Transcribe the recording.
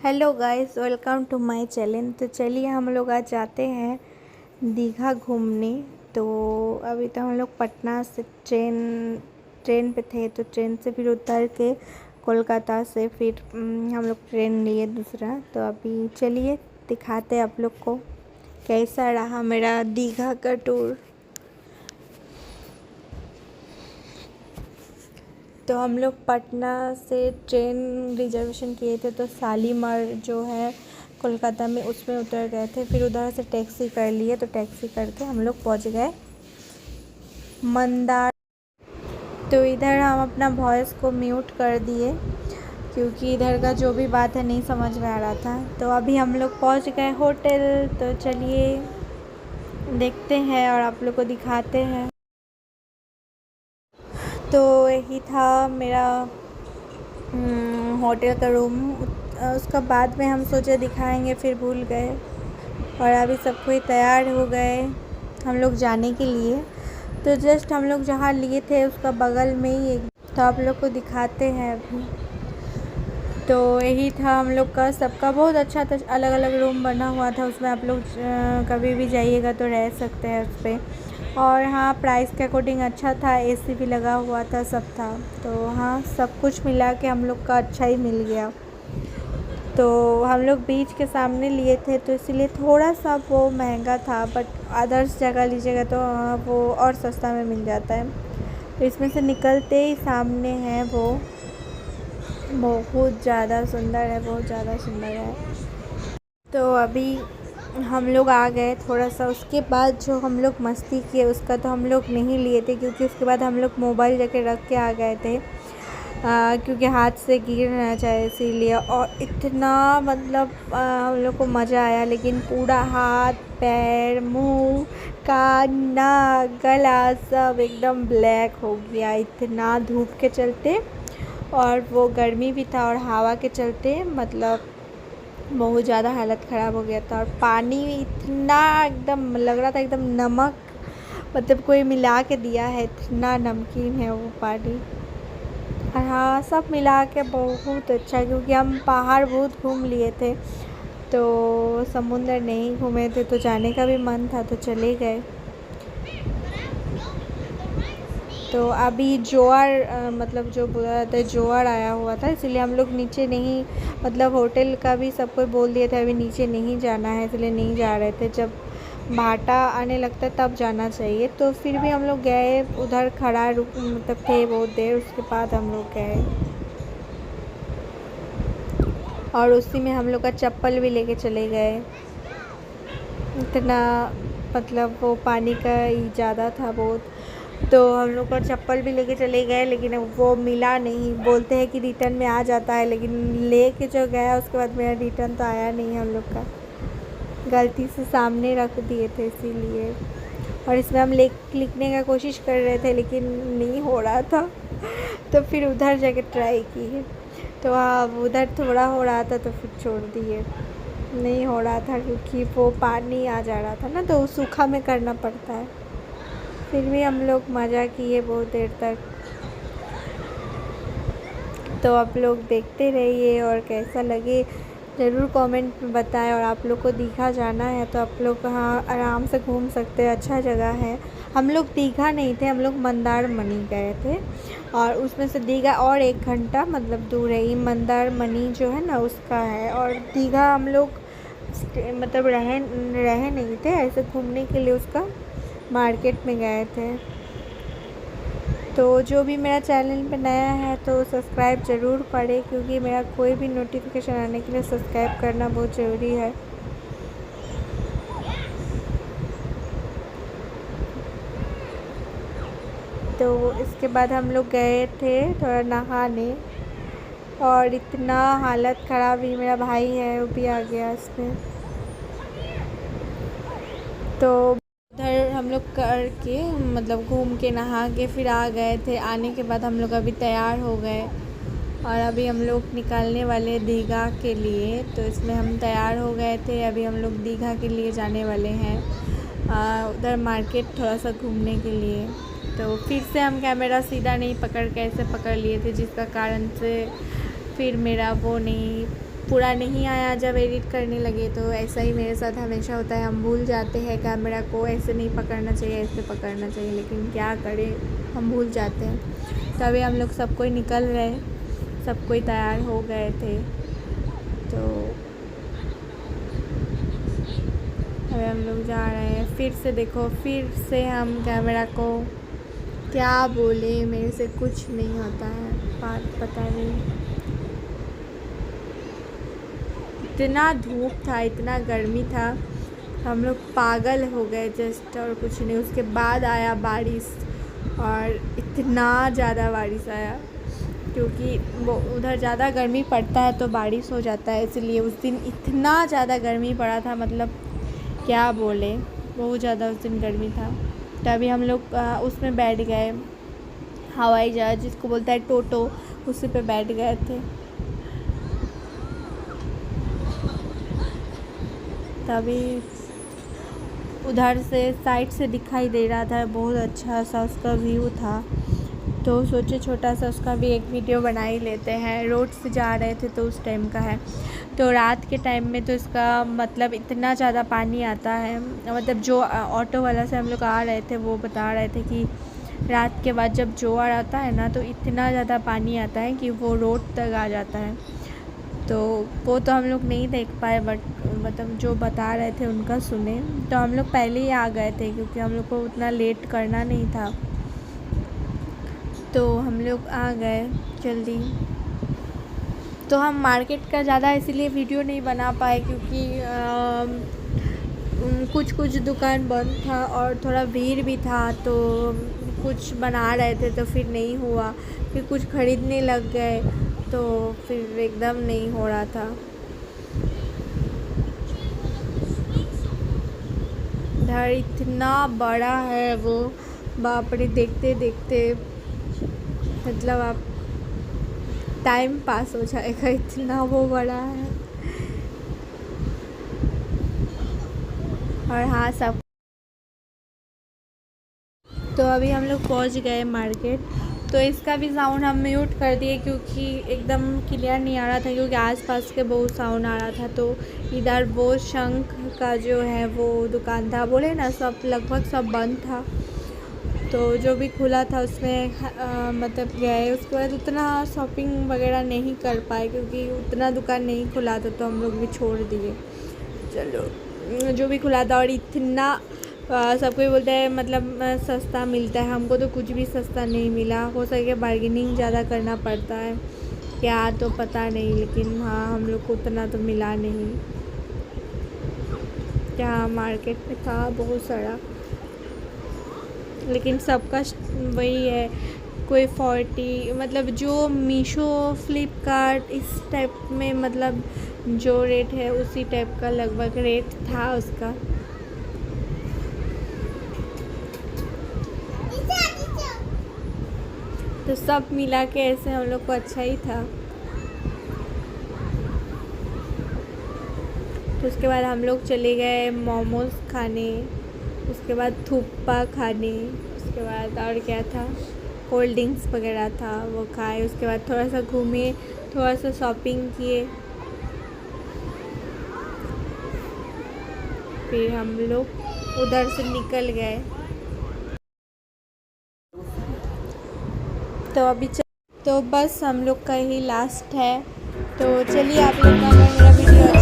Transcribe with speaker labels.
Speaker 1: Hello guys, welcome to my channel. तो चलिए हम लोग आज जाते हैं दीघा घूमने। तो अभी तो हम लोग पटना से ट्रेन पे थे, तो ट्रेन से फिर उतर के कोलकाता से फिर हम लोग ट्रेन लिए दूसरा। तो अभी चलिए दिखाते हैं आप लोग को कैसा रहा मेरा दीघा का टूर। तो हम लोग पटना से ट्रेन रिजर्वेशन किए थे, तो शालीमार जो है कोलकाता में उसमें उतर गए थे। फिर उधर से टैक्सी कर लिए, तो टैक्सी करके हम लोग पहुंच गए मंदार। तो इधर हम अपना वॉइस को म्यूट कर दिए क्योंकि इधर का जो भी बात है नहीं समझ में आ रहा था। तो अभी हम लोग पहुंच गए होटल। तो चलिए देखते हैं और आप लोग को दिखाते हैं। तो यही था मेरा होटल का रूम। उसका बाद में हम सोचे दिखाएंगे, फिर भूल गए। और अभी सब कोई तैयार हो गए हम लोग जाने के लिए। तो जस्ट हम लोग जहाँ लिए थे उसका बगल में ही एक, तो आप लोग को दिखाते हैं अभी। तो यही था हम लोग का, सबका बहुत अच्छा था। अलग अलग रूम बना हुआ था, उसमें आप लोग कभी भी जाइएगा तो रह सकते हैं उस पर। और हाँ, प्राइस के अकॉर्डिंग अच्छा था, एसी भी लगा हुआ था, सब था। तो हाँ, सब कुछ मिला के हम लोग का अच्छा ही मिल गया। तो हम लोग बीच के सामने लिए थे, तो इसीलिए थोड़ा सा वो महंगा था, बट अदर्स जगह लीजिएगा तो वो और सस्ता में मिल जाता है। तो इसमें से निकलते ही सामने है वो, बहुत ज़्यादा सुंदर है, बहुत ज़्यादा सुंदर है। तो अभी हम लोग आ गए थोड़ा सा। उसके बाद जो हम लोग मस्ती किए उसका तो हम लोग नहीं लिए थे, क्योंकि उसके बाद हम लोग मोबाइल जाके रख के आ गए थे, क्योंकि हाथ से गिर ना जाए इसीलिए। और इतना मतलब हम लोग को मज़ा आया, लेकिन पूरा हाथ पैर मुंह कान नाक गला सब एकदम ब्लैक हो गया, इतना धूप के चलते। और वो गर्मी भी था और हवा के चलते मतलब बहुत ज़्यादा हालत ख़राब हो गया था। और पानी इतना एकदम लग रहा था एकदम नमक, मतलब कोई मिला के दिया है, इतना नमकीन है वो पानी। और हाँ, सब मिला के बहुत अच्छा, क्योंकि हम पहाड़ बहुत घूम लिए थे, तो समुंदर नहीं घूमे थे, तो जाने का भी मन था, तो चले गए। तो अभी जोआर मतलब जो बोला जाता है जोआर आया हुआ था, इसलिए हम लोग नीचे नहीं, मतलब होटल का भी सब कोई बोल दिया था अभी नीचे नहीं जाना है, इसलिए नहीं जा रहे थे। जब भाटा आने लगता है तब जाना चाहिए। तो फिर भी हम लोग गए, उधर खड़ा रुक मतलब थे बहुत देर, उसके बाद हम लोग गए। और उसी में हम लोग का चप्पल भी लेके चले गए, इतना मतलब वो पानी का ही ज़्यादा था बहुत। तो हम लोग का चप्पल भी लेके चले गए, लेकिन वो मिला नहीं। बोलते हैं कि रिटर्न में आ जाता है, लेकिन लेके जो गया उसके बाद मेरा रिटर्न तो आया नहीं। हम लोग का गलती से सामने रख दिए थे इसीलिए। और इसमें हम लिखने का कोशिश कर रहे थे, लेकिन नहीं हो रहा था, तो फिर उधर जाके ट्राई किए। तो अब उधर थोड़ा हो रहा था, तो फिर छोड़ दिए, नहीं हो रहा था क्योंकि वो पानी आ जा रहा था ना, तो सूखा में करना पड़ता है। फिर भी हम लोग मज़ा किए बहुत देर तक। तो आप लोग देखते रहिए और कैसा लगे ज़रूर कमेंट में बताएं। और आप लोग को दीघा जाना है तो आप लोग वहाँ आराम से घूम सकते हैं, अच्छा जगह है। हम लोग दीघा नहीं थे, हम लोग मंदारमनी गए थे, और उसमें से दीघा और 1 घंटा मतलब दूर है। ये मंदारमनी जो है ना उसका है। और दीघा हम लोग मतलब रहे नहीं थे, ऐसे घूमने के लिए उसका मार्केट में गए थे। तो जो भी मेरा चैनल पे नया है तो सब्सक्राइब ज़रूर करें, क्योंकि मेरा कोई भी नोटिफिकेशन आने के लिए सब्सक्राइब करना बहुत ज़रूरी है। तो इसके बाद हम लोग गए थे थोड़ा नहाने, और इतना हालत ख़राब ही, मेरा भाई है वो भी आ गया इसमें। तो उधर हम लोग करके मतलब घूम के नहा के फिर आ गए थे। आने के बाद हम लोग अभी तैयार हो गए, और अभी हम लोग निकलने वाले दीघा के लिए। तो इसमें हम तैयार हो गए थे, अभी हम लोग दीघा के लिए जाने वाले हैं, उधर मार्केट थोड़ा सा घूमने के लिए। तो फिर से हम कैमरा सीधा नहीं पकड़ के ऐसे पकड़ लिए थे, जिसका कारण से फिर मेरा वो नहीं पूरा नहीं आया जब एडिट करने लगे। तो ऐसा ही मेरे साथ हमेशा होता है, हम भूल जाते हैं कैमरा को, ऐसे नहीं पकड़ना चाहिए, ऐसे पकड़ना चाहिए, लेकिन क्या करें, हम भूल जाते हैं। तभी हम लोग सब कोई निकल रहे, सब कोई तैयार हो गए थे। तो अभी हम लोग जा रहे हैं। फिर से देखो, फिर से हम कैमरा को क्या बोले, मेरे से कुछ नहीं होता है, बात पता नहीं। इतना धूप था, इतना गर्मी था, हम लोग पागल हो गए जस्ट, और कुछ नहीं। उसके बाद आया बारिश, और इतना ज़्यादा बारिश आया, क्योंकि वो उधर ज़्यादा गर्मी पड़ता है तो बारिश हो जाता है, इसलिए उस दिन इतना ज़्यादा गर्मी पड़ा था, मतलब क्या बोले, बहुत ज़्यादा उस दिन गर्मी था। तभी हम लोग उसमें बैठ गए, हवाई जहाज़ जिसको बोलता है टोटो, उसी पे बैठ गए थे। तभी उधर से साइड से दिखाई दे रहा था, बहुत अच्छा सा उसका व्यू था। तो सोचे छोटा सा उसका भी एक वीडियो बना ही लेते हैं। रोड से जा रहे थे तो उस टाइम का है। तो रात के टाइम में तो इसका मतलब इतना ज़्यादा पानी आता है, मतलब जो ऑटो वाला से हम लोग आ रहे थे वो बता रहे थे कि रात के बाद जब जोर आता है ना, तो इतना ज़्यादा पानी आता है कि वो रोड तक आ जाता है। तो वो तो हम लोग नहीं देख पाए, बट मतलब जो बता रहे थे उनका सुने। तो हम लोग पहले ही आ गए थे, क्योंकि हम लोग को उतना लेट करना नहीं था, तो हम लोग आ गए जल्दी। तो हम मार्केट का ज़्यादा इसीलिए वीडियो नहीं बना पाए, क्योंकि कुछ दुकान बंद था और थोड़ा भीड़ भी था, तो कुछ बना रहे थे तो फिर नहीं हुआ। फिर कुछ ख़रीदने लग गए तो फिर एकदम नहीं हो रहा था। घर इतना बड़ा है वो, बाप रे, देखते देखते मतलब आप टाइम पास हो जाएगा, इतना वो बड़ा है। और हाँ सब, तो अभी हम लोग पहुँच गए मार्केट। तो इसका भी साउंड हम म्यूट कर दिए, क्योंकि एकदम क्लियर नहीं आ रहा था, क्योंकि आसपास के बहुत साउंड आ रहा था। तो इधर वो शंख का जो है वो दुकान था, बोले ना, सब लगभग सब बंद था। तो जो भी खुला था उसमें मतलब गए। उसके बाद उतना शॉपिंग वगैरह नहीं कर पाए, क्योंकि उतना दुकान नहीं खुला था, तो हम लोग भी छोड़ दिए। चलो, जो भी खुला था, और इतना सब कोई बोलता है मतलब सस्ता मिलता है, हमको तो कुछ भी सस्ता नहीं मिला। हो सके बार्गेनिंग ज़्यादा करना पड़ता है क्या, तो पता नहीं, लेकिन हाँ हम लोग को उतना तो मिला नहीं। क्या मार्केट में था बहुत सारा, लेकिन सबका वही है, कोई 40, मतलब जो मीशो, फ्लिपकार्ट इस टाइप में, मतलब जो रेट है उसी टाइप का लगभग रेट था उसका। तो सब मिला के ऐसे हम लोग को अच्छा ही था। तो उसके बाद हम लोग चले गए मोमोज़ खाने, उसके बाद थुप्पा खाने, उसके बाद और क्या था, कोल्ड ड्रिंक्स वगैरह था, वो खाए। उसके बाद थोड़ा सा घूमे, थोड़ा सा शॉपिंग किए, फिर हम लोग उधर से निकल गए। तो अभी तो बस हम लोग का ही लास्ट है। तो चलिए, आप लोग का अगर मेरा वीडियो